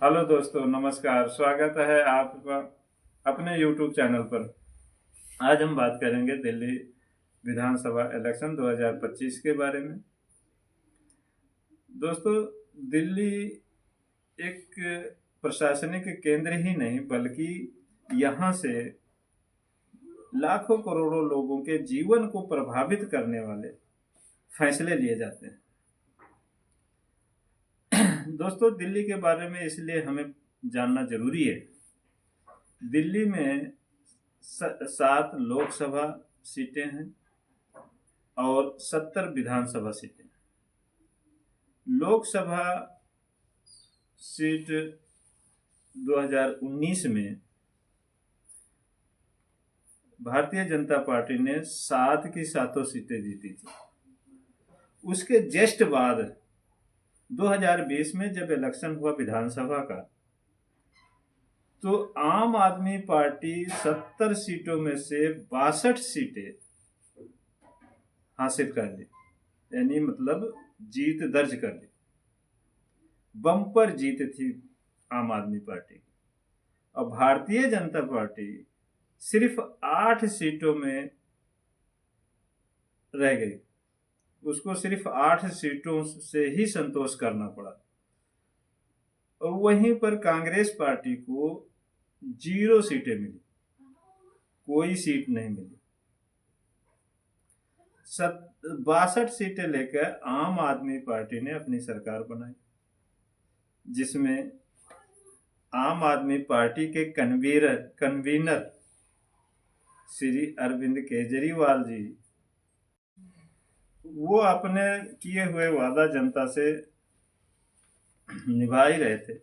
Hello दोस्तों, नमस्कार। स्वागत है आपका अपने यूट्यूब चैनल पर। आज हम बात करेंगे दिल्ली विधानसभा इलेक्शन 2025 के बारे में। दोस्तों, दिल्ली एक प्रशासनिक केंद्र ही नहीं बल्कि यहाँ से लाखों करोड़ों लोगों के जीवन को प्रभावित करने वाले फैसले लिए जाते हैं। दोस्तों, दिल्ली के बारे में इसलिए हमें जानना जरूरी है। दिल्ली में 7 लोकसभा सीटें हैं और 70 विधानसभा सीटें। लोकसभा सीट 2019 में भारतीय जनता पार्टी ने 7 की 7 सीटें जीती थी। उसके जस्ट बाद 2020 में जब इलेक्शन हुआ विधानसभा का, तो आम आदमी पार्टी 70 सीटों में से 62 सीटें हासिल कर ली, यानी मतलब जीत दर्ज कर ली। बम्पर जीत थी आम आदमी पार्टी की। और भारतीय जनता पार्टी सिर्फ 8 सीटों में रह गई। उसको सिर्फ 8 सीटों से ही संतोष करना पड़ा। और वहीं पर कांग्रेस पार्टी को 0 सीटें मिली, कोई सीट नहीं मिली। 62 सीटें लेकर आम आदमी पार्टी ने अपनी सरकार बनाई, जिसमें आम आदमी पार्टी के कन्वीनर श्री अरविंद केजरीवाल जी, वो अपने किए हुए वादा जनता से निभा ही रहे थे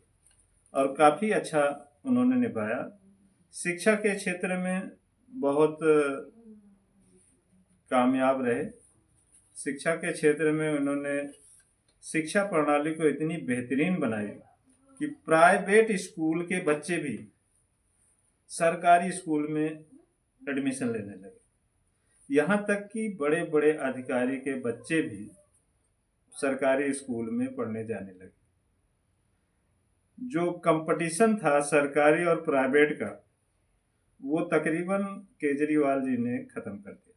और काफी अच्छा उन्होंने निभाया। शिक्षा के क्षेत्र में बहुत कामयाब रहे। शिक्षा के क्षेत्र में उन्होंने शिक्षा प्रणाली को इतनी बेहतरीन बनाई कि प्राइवेट स्कूल के बच्चे भी सरकारी स्कूल में एडमिशन लेने लगे। यहाँ तक कि बड़े बड़े अधिकारी के बच्चे भी सरकारी स्कूल में पढ़ने जाने लगे। जो कंपटीशन था सरकारी और प्राइवेट का, वो तकरीबन केजरीवाल जी ने खत्म कर दिया।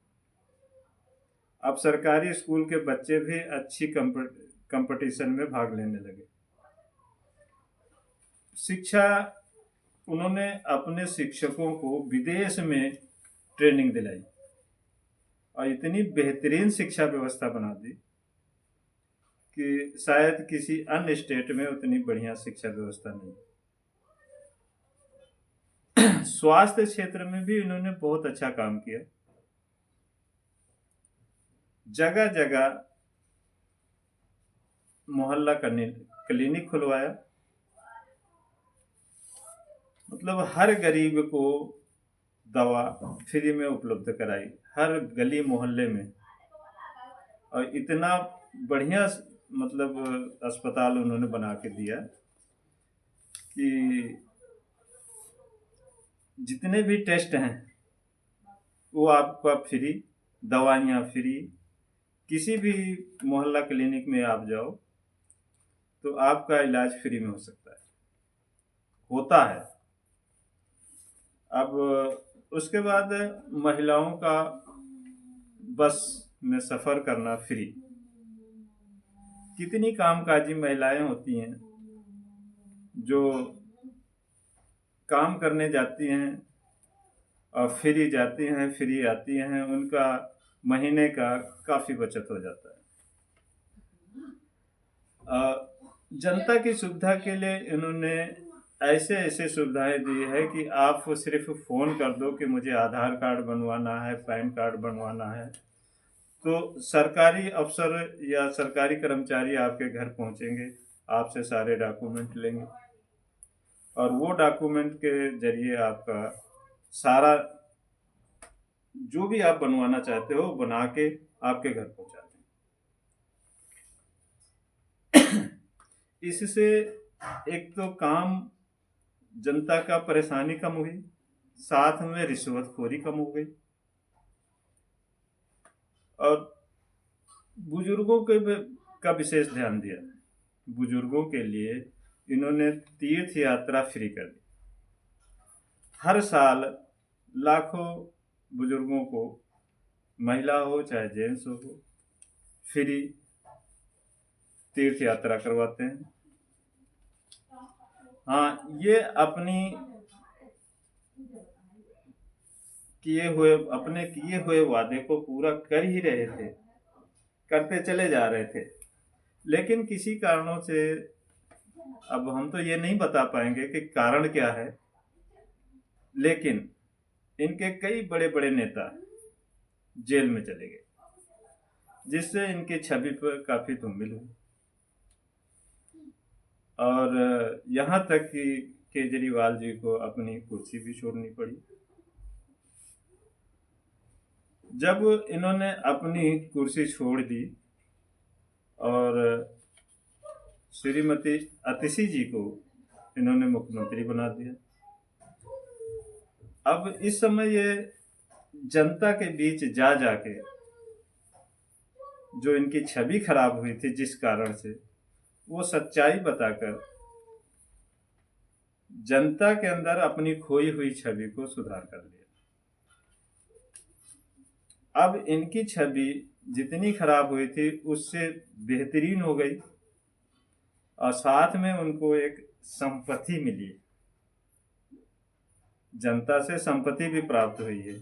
अब सरकारी स्कूल के बच्चे भी अच्छी कंपटीशन में भाग लेने लगे। शिक्षा, उन्होंने अपने शिक्षकों को विदेश में ट्रेनिंग दिलाई और इतनी बेहतरीन शिक्षा व्यवस्था बना दी कि शायद किसी अन्य स्टेट में उतनी बढ़िया शिक्षा व्यवस्था नहीं। स्वास्थ्य क्षेत्र में भी इन्होंने बहुत अच्छा काम किया। जगह जगह मोहल्ला क्लिनिक खुलवाया, मतलब हर गरीब को दवा फ्री में उपलब्ध कराई, हर गली मोहल्ले में। और इतना बढ़िया मतलब अस्पताल उन्होंने बना के दिया कि जितने भी टेस्ट हैं वो आपका फ्री, दवाइयाँ फ्री। किसी भी मोहल्ला क्लिनिक में आप जाओ तो आपका इलाज फ्री में हो सकता है, होता है। अब उसके बाद महिलाओं का बस में सफ़र करना फ्री। कितनी कामकाजी महिलाएं होती हैं जो काम करने जाती हैं और फ्री जाती हैं, फ्री आती हैं, उनका महीने का काफ़ी बचत हो जाता है। जनता की सुविधा के लिए इन्होंने ऐसे ऐसे सुविधाएं दी है कि आप सिर्फ फ़ोन कर दो कि मुझे आधार कार्ड बनवाना है, पैन कार्ड बनवाना है, तो सरकारी अफसर या सरकारी कर्मचारी आपके घर पहुंचेंगे, आपसे सारे डॉक्यूमेंट लेंगे और वो डॉक्यूमेंट के जरिए आपका सारा जो भी आप बनवाना चाहते हो बना के आपके घर पहुंचा दें। इससे एक तो काम, जनता का परेशानी कम हुई, साथ में रिश्वतखोरी कम हो गई। और बुजुर्गों का विशेष ध्यान दिया। बुजुर्गों के लिए इन्होंने तीर्थ यात्रा फ्री कर दी। हर साल लाखों बुजुर्गों को, महिला हो चाहे जेंट्स हो, फ्री तीर्थ यात्रा करवाते हैं। हाँ, ये अपने किए हुए वादे को पूरा कर ही रहे थे, करते चले जा रहे थे, लेकिन किसी कारणों से, अब हम तो ये नहीं बता पाएंगे कि कारण क्या है, लेकिन इनके कई बड़े बड़े नेता जेल में चले गए, जिससे इनकी छवि पर काफी धूमिल हुई। और यहाँ तक कि केजरीवाल जी को अपनी कुर्सी भी छोड़नी पड़ी। जब इन्होंने अपनी कुर्सी छोड़ दी और श्रीमती अतिशी जी को इन्होंने मुख्यमंत्री बना दिया, अब इस समय ये जनता के बीच जा जाके जो इनकी छवि खराब हुई थी जिस कारण से, वो सच्चाई बताकर जनता के अंदर अपनी खोई हुई छवि को सुधार कर लिया। अब इनकी छवि जितनी खराब हुई थी उससे बेहतरीन हो गई, और साथ में उनको एक संपत्ति मिली, जनता से संपत्ति भी प्राप्त हुई है।